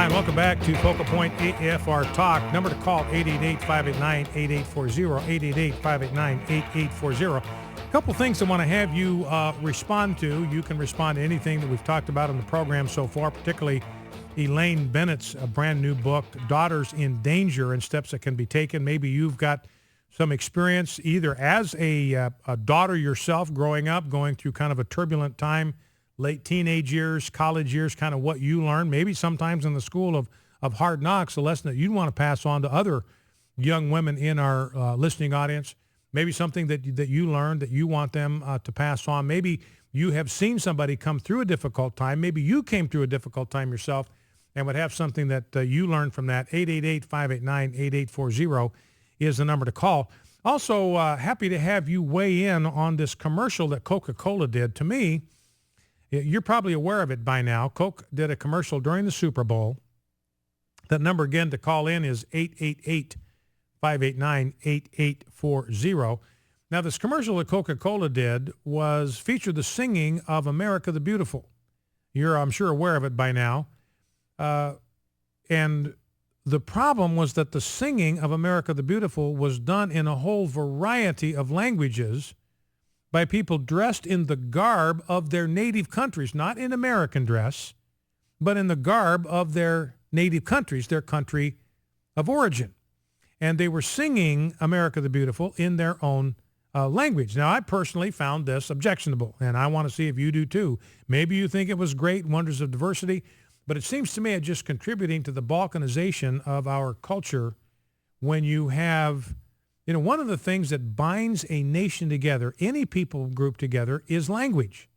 Hi, and welcome back to Focal Point AFR Talk. Number to call, 888-589-8840, 888-589-8840. A couple things I want to have you respond to. You can respond to anything that we've talked about on the program so far, particularly Elaine Bennett's brand new book, Daughters in Danger, and Steps That Can Be Taken. Maybe you've got some experience either as a daughter yourself growing up, going through kind of a turbulent time, late teenage years, college years, kind of what you learned, maybe sometimes in the school of hard knocks, a lesson that you'd want to pass on to other young women in our listening audience, maybe something that you learned that you want them to pass on. Maybe you have seen somebody come through a difficult time. Maybe you came through a difficult time yourself and would have something that you learned from that. 888-589-8840 is the number to call. Also, happy to have you weigh in on this commercial that Coca-Cola did. To me, you're probably aware of it by now. Coke did a commercial during the Super Bowl. That number again to call in is 888-589-8840. Now, this commercial that Coca-Cola did featured the singing of America the Beautiful. You're, I'm sure, aware of it by now. And the problem was that the singing of America the Beautiful was done in a whole variety of languages by people dressed in the garb of their native countries, not in American dress, but in the garb of their native countries, their country of origin. And they were singing America the Beautiful in their own language. Now, I personally found this objectionable, and I want to see if you do too. Maybe you think it was great, wonders of diversity, but it seems to me it's just contributing to the balkanization of our culture when you have... You know, one of the things that binds a nation together, any people group together, is language.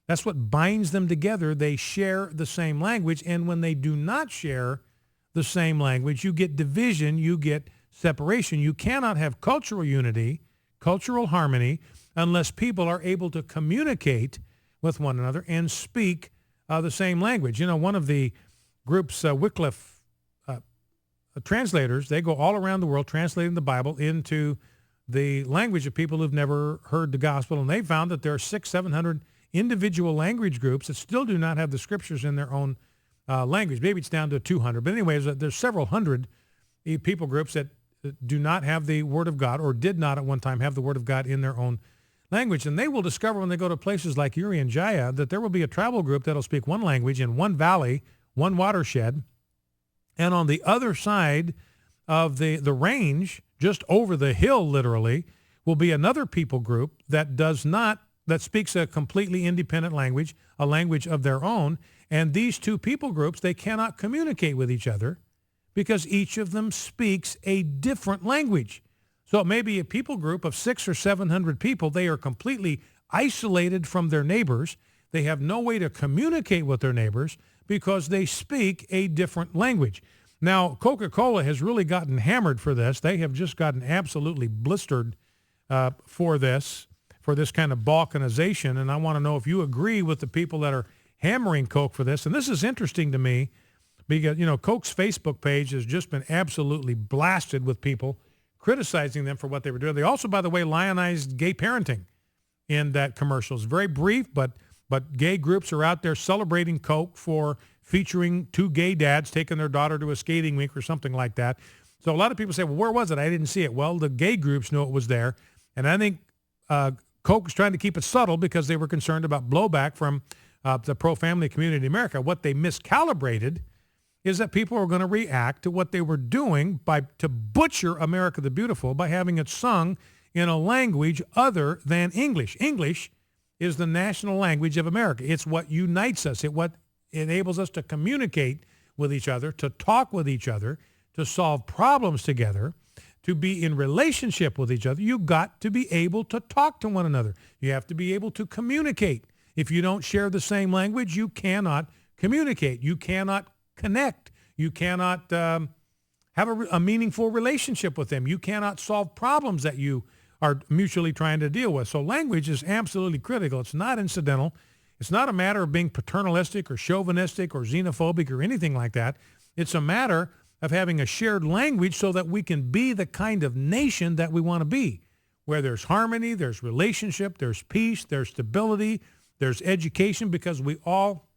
That's what binds them together. They share the same language, and when they do not share the same language, you get division, you get separation. You cannot have cultural unity, cultural harmony, unless people are able to communicate with one another and speak the same language. You know, one of the groups, Wycliffe translators, they go all around the world translating the Bible into the language of people who've never heard the gospel, and they found that there are 600-700 individual language groups that still do not have the scriptures in their own language. Maybe it's down to 200, but anyways, there's several hundred people groups that do not have the Word of God, or did not at one time have the Word of God in their own language, and they will discover when they go to places like Urian Jaya that there will be a tribal group that'll speak one language in one valley, one watershed. And on the other side of the range, just over the hill literally, will be another people group that speaks a completely independent language, a language of their own. And these two people groups, they cannot communicate with each other because each of them speaks a different language. So it may be a people group of 600 or 700 people. They are completely isolated from their neighbors. They have no way to communicate with their neighbors because they speak a different language. Now, Coca-Cola has really gotten hammered for this. They have just gotten absolutely blistered for this kind of balkanization. And I want to know if you agree with the people that are hammering Coke for this. And this is interesting to me because, you know, Coke's Facebook page has just been absolutely blasted with people criticizing them for what they were doing. They also, by the way, lionized gay parenting in that commercial. It's very brief, but gay groups are out there celebrating Coke for featuring two gay dads taking their daughter to a skating rink or something like that. So a lot of people say, well, where was it? I didn't see it. Well, the gay groups knew it was there. And I think Coke was trying to keep it subtle because they were concerned about blowback from the pro-family community in America. What they miscalibrated is that people were going to react to what they were doing to butcher America the Beautiful by having it sung in a language other than English. English is the national language of America. It's what unites us. It's what enables us to communicate with each other, to talk with each other, to solve problems together, to be in relationship with each other. You've got to be able to talk to one another. You have to be able to communicate. If you don't share the same language, you cannot communicate. You cannot connect. You cannot have a meaningful relationship with them. You cannot solve problems that you are mutually trying to deal with. So language is absolutely critical. It's not incidental. It's not a matter of being paternalistic or chauvinistic or xenophobic or anything like that. It's a matter of having a shared language so that we can be the kind of nation that we want to be, where there's harmony, there's relationship, there's peace, there's stability, there's education, because we all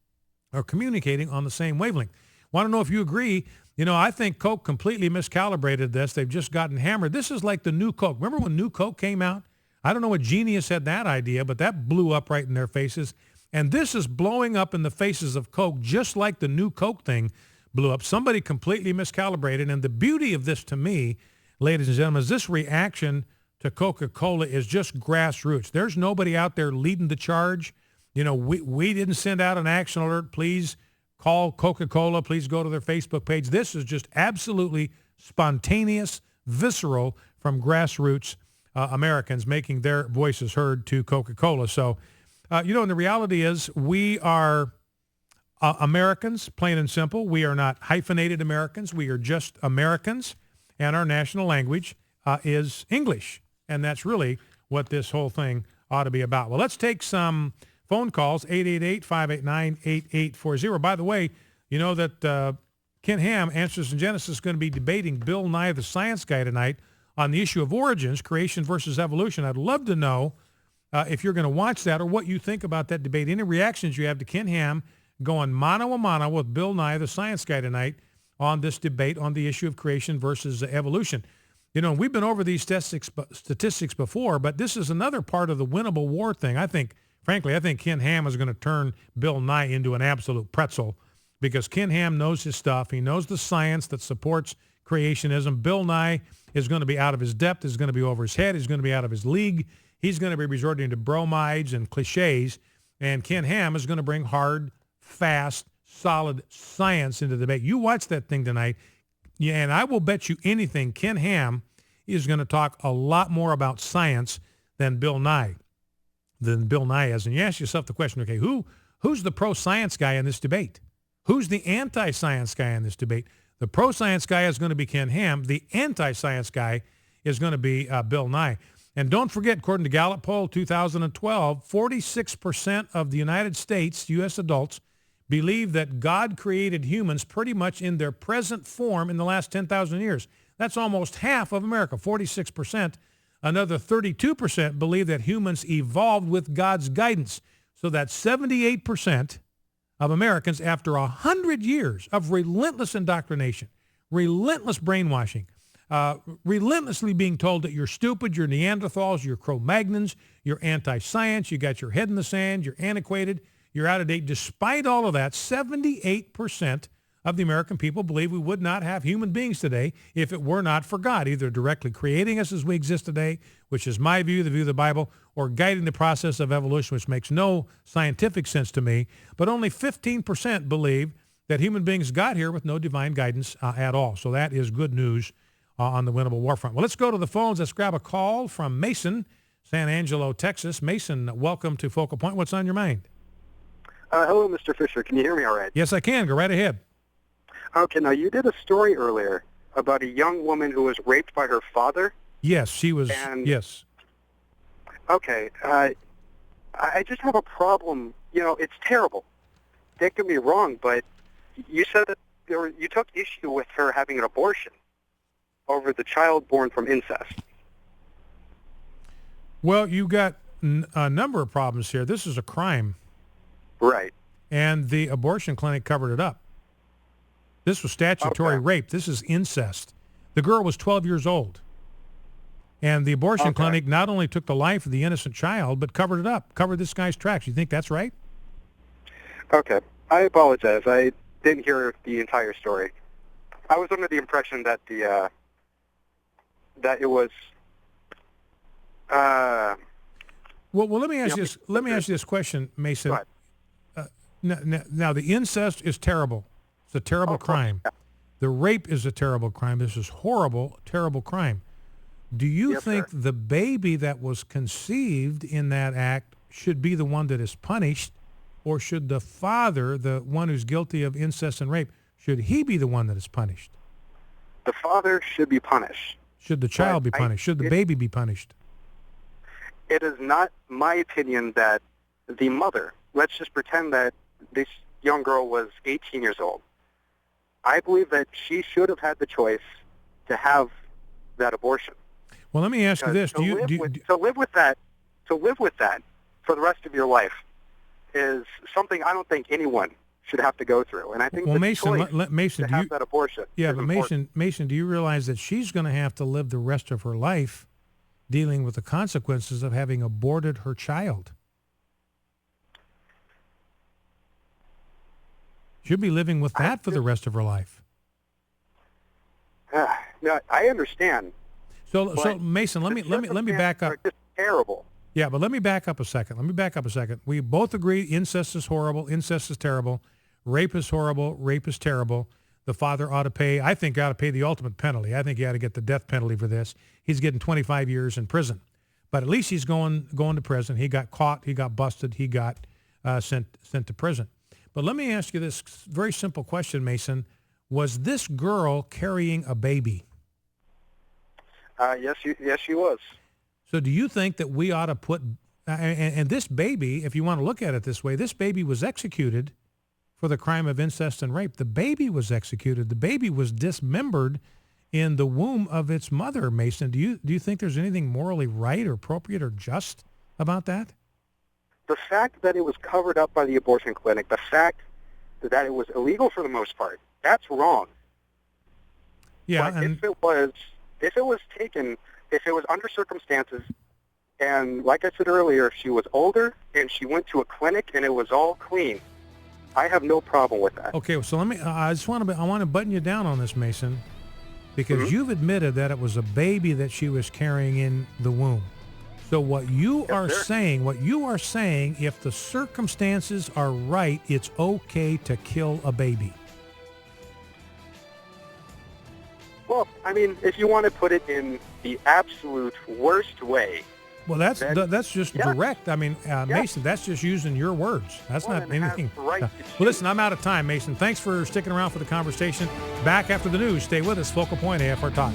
are communicating on the same wavelength. Want to know if you agree. I think Coke completely miscalibrated this. They've just gotten hammered. This is like the new Coke. Remember when new Coke came out? I don't know what genius had that idea, but that blew up right in their faces. And this is blowing up in the faces of Coke, just like the new Coke thing blew up. Somebody completely miscalibrated. And the beauty of this to me, ladies and gentlemen, is this reaction to Coca-Cola is just grassroots. There's nobody out there leading the charge. We didn't send out an action alert. Please call Coca-Cola. Please go to their Facebook page. This is just absolutely spontaneous, visceral from grassroots Americans making their voices heard to Coca-Cola. So, and the reality is we are Americans, plain and simple. We are not hyphenated Americans. We are just Americans, and our national language is English. And that's really what this whole thing ought to be about. Well, let's take some phone calls, 888-589-8840. By the way, you know that Ken Ham, Answers in Genesis, is going to be debating Bill Nye, the Science Guy, tonight on the issue of origins, creation versus evolution. I'd love to know if you're going to watch that or what you think about that debate. Any reactions you have to Ken Ham going mano a mano with Bill Nye, the Science Guy, tonight on this debate on the issue of creation versus evolution. We've been over these statistics before, but this is another part of the winnable war thing. I think Ken Ham is going to turn Bill Nye into an absolute pretzel because Ken Ham knows his stuff. He knows the science that supports creationism. Bill Nye is going to be out of his depth. Is going to be over his head. He's going to be out of his league. He's going to be resorting to bromides and cliches. And Ken Ham is going to bring hard, fast, solid science into the debate. You watch that thing tonight, and I will bet you anything Ken Ham is going to talk a lot more about science than Bill Nye is. And you ask yourself the question, okay, who's the pro-science guy in this debate? Who's the anti-science guy in this debate? The pro-science guy is going to be Ken Ham. The anti-science guy is going to be Bill Nye. And don't forget, according to Gallup poll 2012, 46% of the United States, U.S. adults, believe that God created humans pretty much in their present form in the last 10,000 years. That's almost half of America, 46%. Another 32% believe that humans evolved with God's guidance. So that's 78% of Americans, after 100 years of relentless indoctrination, relentless brainwashing, relentlessly being told that you're stupid, you're Neanderthals, you're Cro-Magnons, you're anti-science, you got your head in the sand, you're antiquated, you're out of date. Despite all of that, 78% of the American people believe we would not have human beings today if it were not for God, either directly creating us as we exist today, which is my view, the view of the Bible, or guiding the process of evolution, which makes no scientific sense to me. But only 15% believe that human beings got here with no divine guidance at all. So that is good news on the winnable war front. Well, let's go to the phones. Let's grab a call from Mason, San Angelo, Texas. Mason, welcome to Focal Point. What's on your mind? Hello, Mr. Fisher. Can you hear me all right? Yes, I can. Go right ahead. Okay, now you did a story earlier about a young woman who was raped by her father. Yes, she was, yes. Okay, I just have a problem. It's terrible. Don't get me wrong, but you said that you took issue with her having an abortion over the child born from incest. Well, you got a number of problems here. This is a crime. Right. And the abortion clinic covered it up. This was statutory rape. This is incest. The girl was 12 years old. And the abortion clinic not only took the life of the innocent child, but covered it up, covered this guy's tracks. You think that's right? Okay. I apologize. I didn't hear the entire story. I was under the impression that that it was... Well, let me ask you this. Let me ask you this question, Mason. Now, the incest is terrible. It's a terrible crime. Yeah. The rape is a terrible crime. This is horrible, terrible crime. Do you think the baby that was conceived in that act should be the one that is punished, or should the father, the one who's guilty of incest and rape, should he be the one that is punished? The father should be punished. Should the child be punished? Should the baby be punished? It is not my opinion that the mother, let's just pretend that this young girl was 18 years old. I believe that she should have had the choice to have that abortion. Well, let me ask you this: to live with that for the rest of your life is something I don't think anyone should have to go through. And I think Well, the Mason, choice Mason, to do have you, that abortion yeah, is but important. Mason, do you realize that she's going to have to live the rest of her life dealing with the consequences of having aborted her child? She'll be living with that for the rest of her life. No, I understand. So But Mason, let me back circumstances up. are just terrible. Yeah, but let me back up a second. We both agree incest is horrible. Incest is terrible. Rape is horrible. Rape is terrible. The father ought to pay. I think he ought to pay the ultimate penalty. I think he ought to get the death penalty for this. He's getting 25 years in prison, but at least he's going to prison. He got caught. He got busted. He got sent to prison. But let me ask you this very simple question, Mason. Was this girl carrying a baby? Yes, she was. So do you think that we ought to put, and this baby, if you want to look at it this way, this baby was executed for the crime of incest and rape. The baby was executed. The baby was dismembered in the womb of its mother, Mason. Do you think there's anything morally right or appropriate or just about that? The fact that it was covered up by the abortion clinic, the fact that it was illegal for the most part, that's wrong. Yeah, But and if it was taken, if it was under circumstances, and like I said earlier, she was older and she went to a clinic and it was all clean, I have no problem with that. okay, so I want to button you down on this, Mason, because you've admitted that it was a baby that she was carrying in the womb. So what you are saying, if the circumstances are right, it's okay to kill a baby. Well, I mean, if you want to put it in the absolute worst way. Well, that's just yeah. direct. I mean, Mason, that's just using your words. That's Well, not then anything. have the right to Well, listen, I'm out of time, Mason. Thanks for sticking around for the conversation. Back after the news. Stay with us. Focal Point AFR Talk.